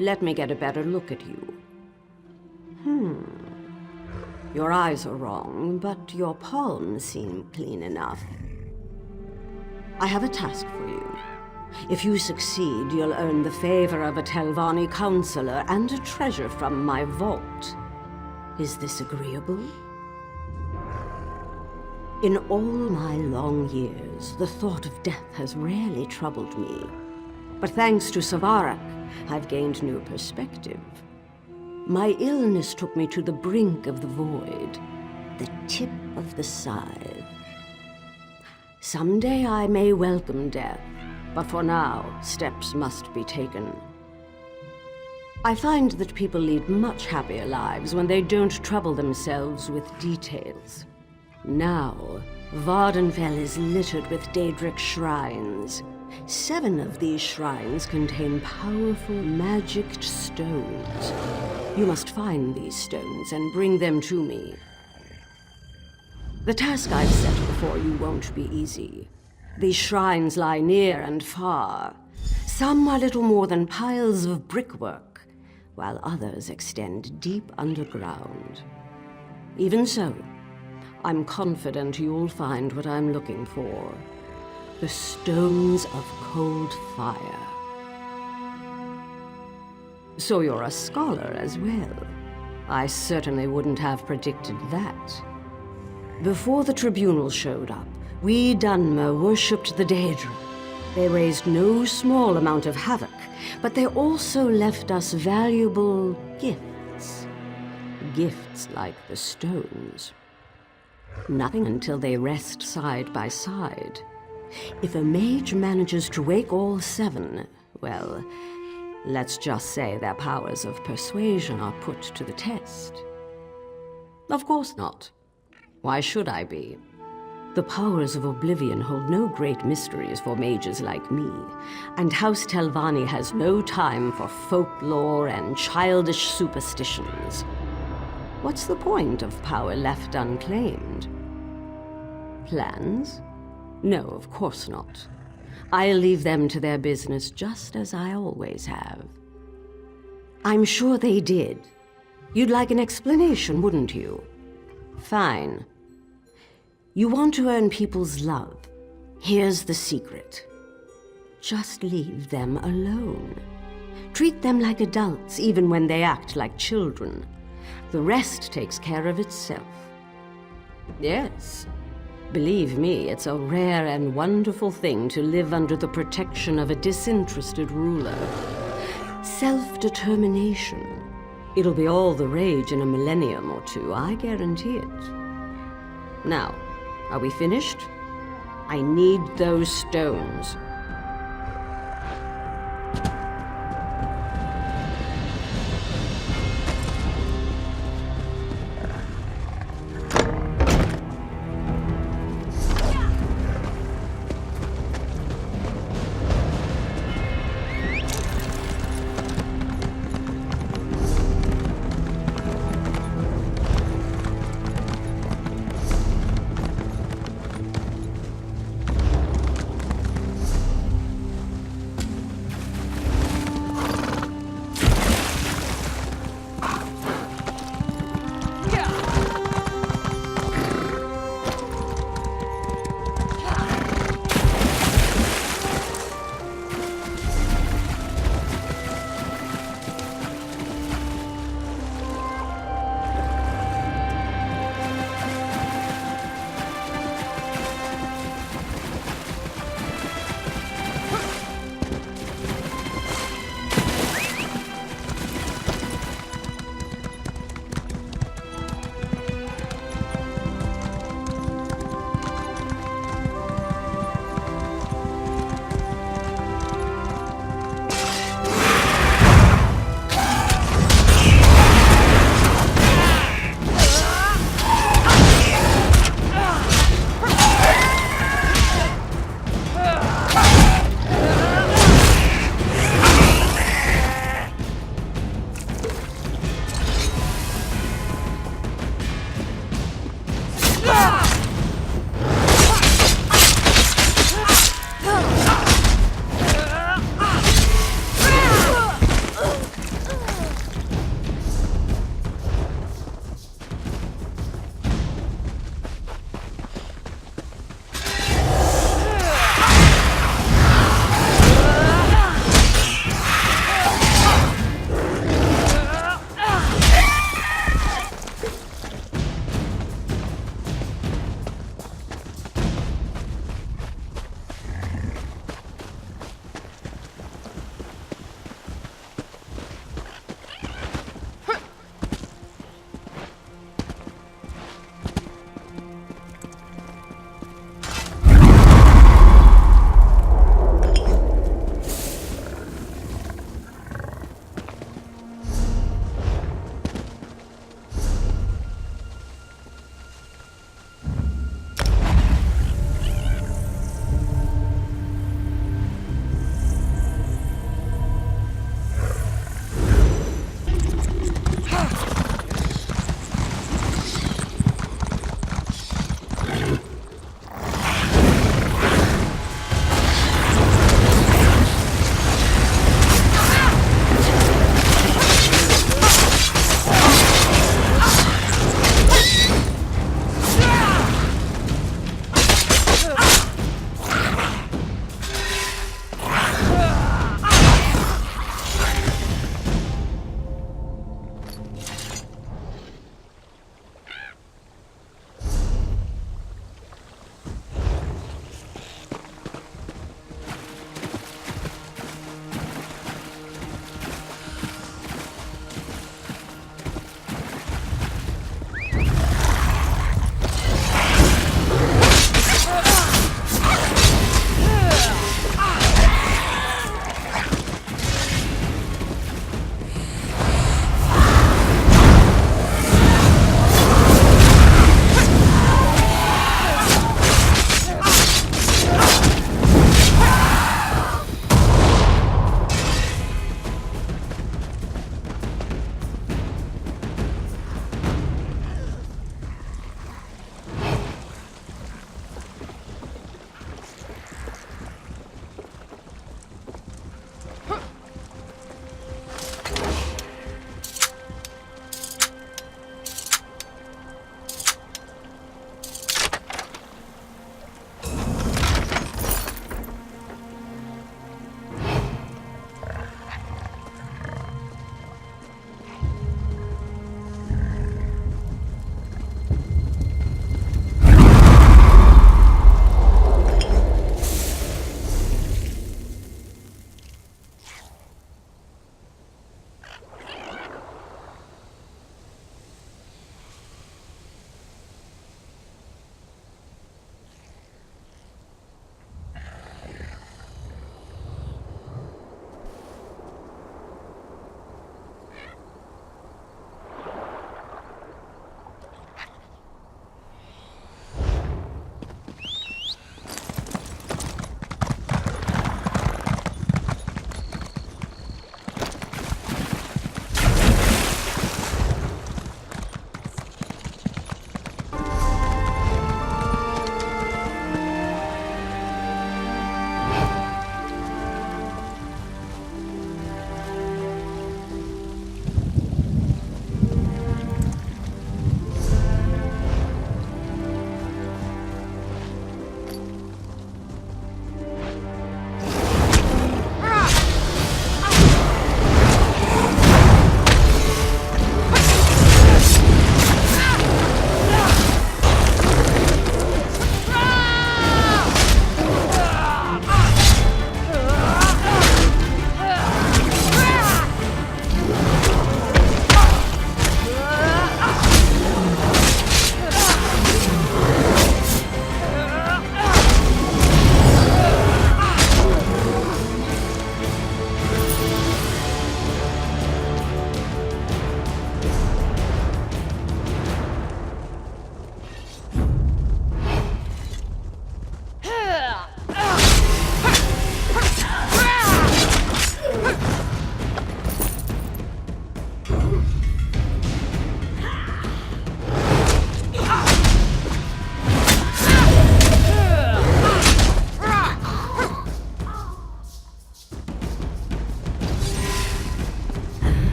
Let me get a better look at you. Your eyes are wrong, but your palms seem clean enough. I have a task for you. If you succeed, you'll earn the favor of a Telvanni counselor and a treasure from my vault. Is this agreeable? In all my long years, the thought of death has rarely troubled me. But thanks to Savarak, I've gained new perspective. My illness took me to the brink of the void, the tip of the scythe. Someday I may welcome death, but for now, steps must be taken. I find that people lead much happier lives when they don't trouble themselves with details. Now, Vardenfell is littered with Daedric shrines. 7 of these shrines contain powerful, magicked stones. You must find these stones and bring them to me. The task I've set before you won't be easy. These shrines lie near and far. Some are little more than piles of brickwork, while others extend deep underground. Even so, I'm confident you'll find what I'm looking for. The stones of cold fire. So you're a scholar as well. I certainly wouldn't have predicted that. Before the tribunal showed up, we Dunmer worshipped the Daedra. They raised no small amount of havoc, but they also left us valuable gifts. Gifts like the stones. Nothing until they rest side by side. If a mage manages to wake all 7, well, let's just say their powers of persuasion are put to the test. Of course not. Why should I be? The powers of Oblivion hold no great mysteries for mages like me, and House Telvanni has no time for folklore and childish superstitions. What's the point of power left unclaimed? Plans? No, of course not. I'll leave them to their business just as I always have. I'm sure they did. You'd like an explanation, wouldn't you? Fine. You want to earn people's love. Here's the secret. Just leave them alone. Treat them like adults, even when they act like children. The rest takes care of itself. Yes. Believe me, it's a rare and wonderful thing to live under the protection of a disinterested ruler. Self-determination. It'll be all the rage in a millennium or 2, I guarantee it. Now, are we finished? I need those stones.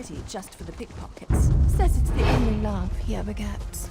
city just for the pickpockets. Says it's the only love he ever gets.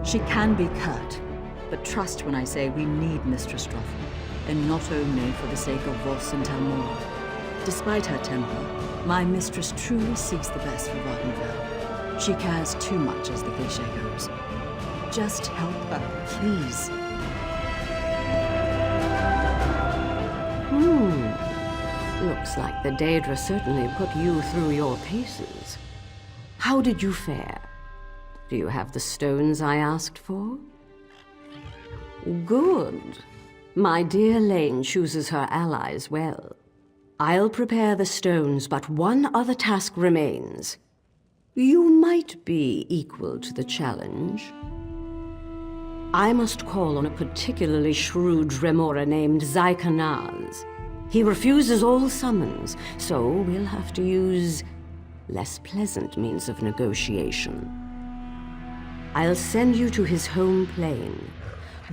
She can be curt, but trust when I say we need Mistress Droffel, and not only for the sake of Voss and Talmor. Despite her temper, my mistress truly seeks the best for Vardenfell. She cares too much, as the cliché goes. Just help her, please. Looks like the Daedra certainly put you through your paces. How did you fare? Do you have the stones I asked for? Good. My dear Lane chooses her allies well. I'll prepare the stones, but one other task remains. You might be equal to the challenge. I must call on a particularly shrewd Remora named Zykanaz. He refuses all summons, so we'll have to use less pleasant means of negotiation. I'll send you to his home plane.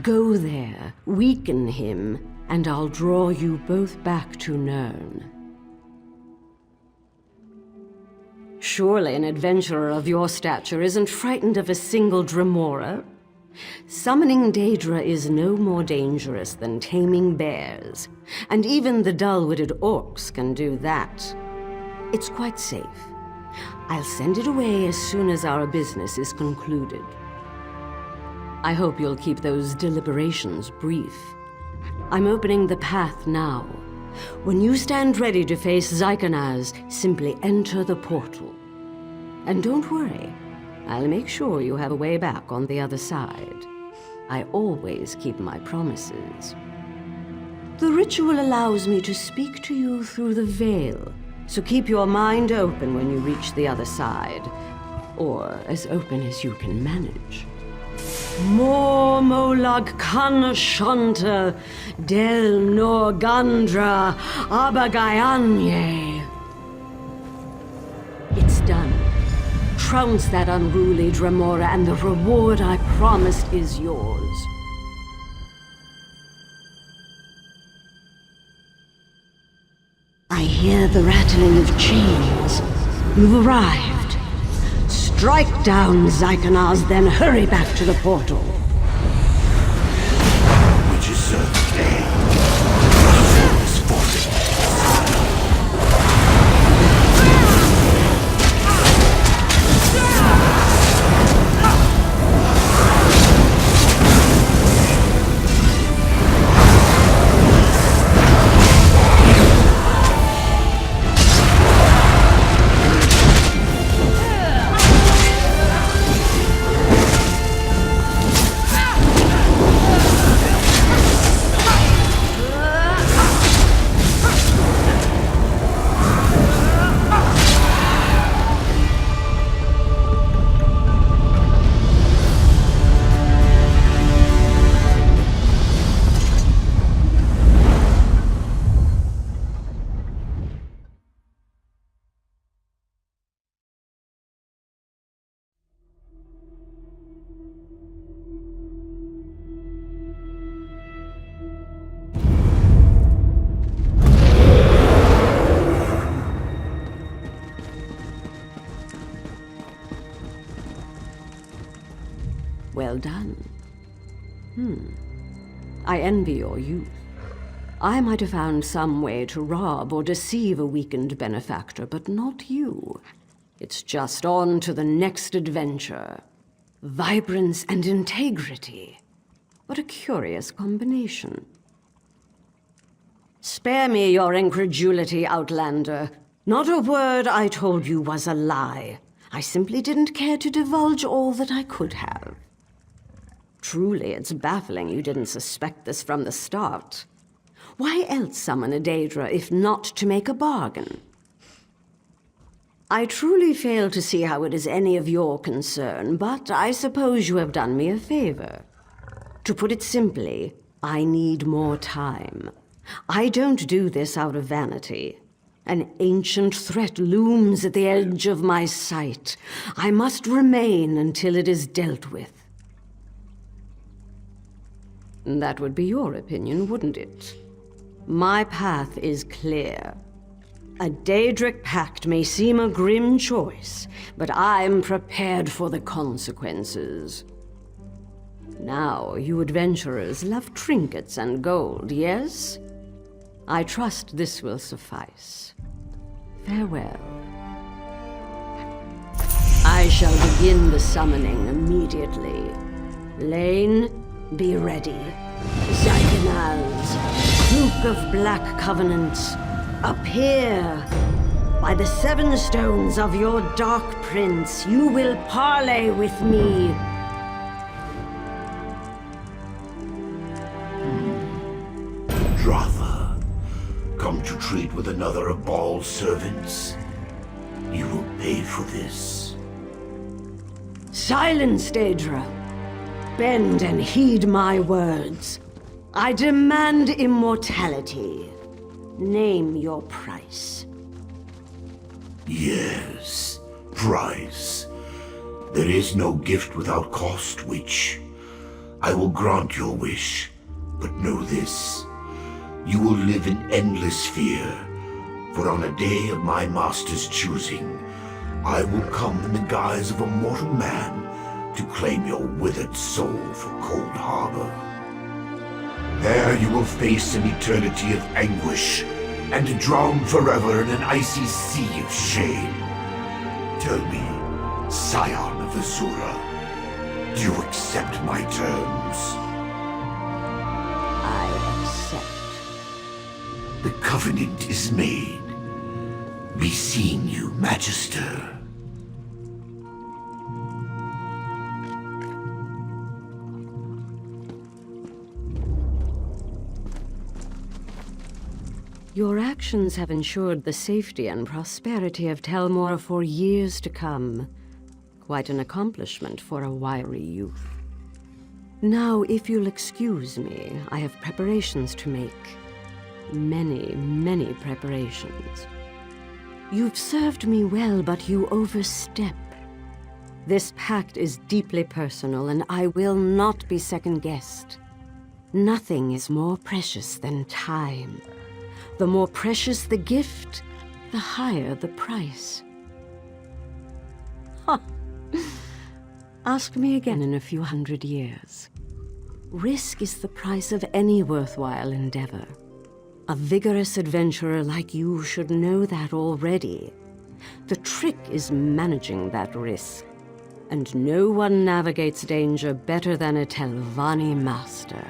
Go there, weaken him, and I'll draw you both back to Nirn. Surely an adventurer of your stature isn't frightened of a single Dremora. Summoning Daedra is no more dangerous than taming bears, and even the dull-witted orcs can do that. It's quite safe. I'll send it away as soon as our business is concluded. I hope you'll keep those deliberations brief. I'm opening the path now. When you stand ready to face Zykanaz, simply enter the portal. And don't worry, I'll make sure you have a way back on the other side. I always keep my promises. The ritual allows me to speak to you through the veil, so keep your mind open when you reach the other side. Or as open as you can manage. Molag Kana Shanta Del Norgandra Abagayanye. It's done. Trounce that unruly Dremora, and the reward I promised is yours. I hear the rattling of chains. You've arrived. Strike down Zykanaz, then hurry back to the portal. Which is certain. Well done. I envy your youth. I might have found some way to rob or deceive a weakened benefactor, but not you. It's just on to the next adventure. Vibrance and integrity. What a curious combination. Spare me your incredulity, Outlander. Not a word I told you was a lie. I simply didn't care to divulge all that I could have. Truly, it's baffling you didn't suspect this from the start. Why else summon a Daedra if not to make a bargain? I truly fail to see how it is any of your concern, but I suppose you have done me a favor. To put it simply, I need more time. I don't do this out of vanity. An ancient threat looms at the edge of my sight. I must remain until it is dealt with. That would be your opinion, wouldn't it? My path is clear. A Daedric pact may seem a grim choice, but I'm prepared for the consequences. Now, you adventurers love trinkets and gold, yes? I trust this will suffice. Farewell. I shall begin the summoning immediately. Lane, be ready. Zygonals, Duke of Black Covenant, appear! By the 7 stones of your Dark Prince, you will parley with me. Dratha, come to treat with another of Baal's servants. You will pay for this. Silence, Daedra. Bend and heed my words. I demand immortality. Name your price. Yes, price. There is no gift without cost, witch. I will grant your wish, but know this. You will live in endless fear, for on a day of my master's choosing, I will come in the guise of a mortal man to claim your withered soul for Cold Harbor. There you will face an eternity of anguish, and drown forever in an icy sea of shame. Tell me, Scion of Azura, do you accept my terms? I accept. The covenant is made. Be seeing you, Magister. Your actions have ensured the safety and prosperity of Telmor for years to come. Quite an accomplishment for a wiry youth. Now, if you'll excuse me, I have preparations to make. Many, many preparations. You've served me well, but you overstep. This pact is deeply personal, and I will not be second-guessed. Nothing is more precious than time. The more precious the gift, the higher the price. Ha! Ask me again in a few hundred years. Risk is the price of any worthwhile endeavor. A vigorous adventurer like you should know that already. The trick is managing that risk. And no one navigates danger better than a Telvanni master.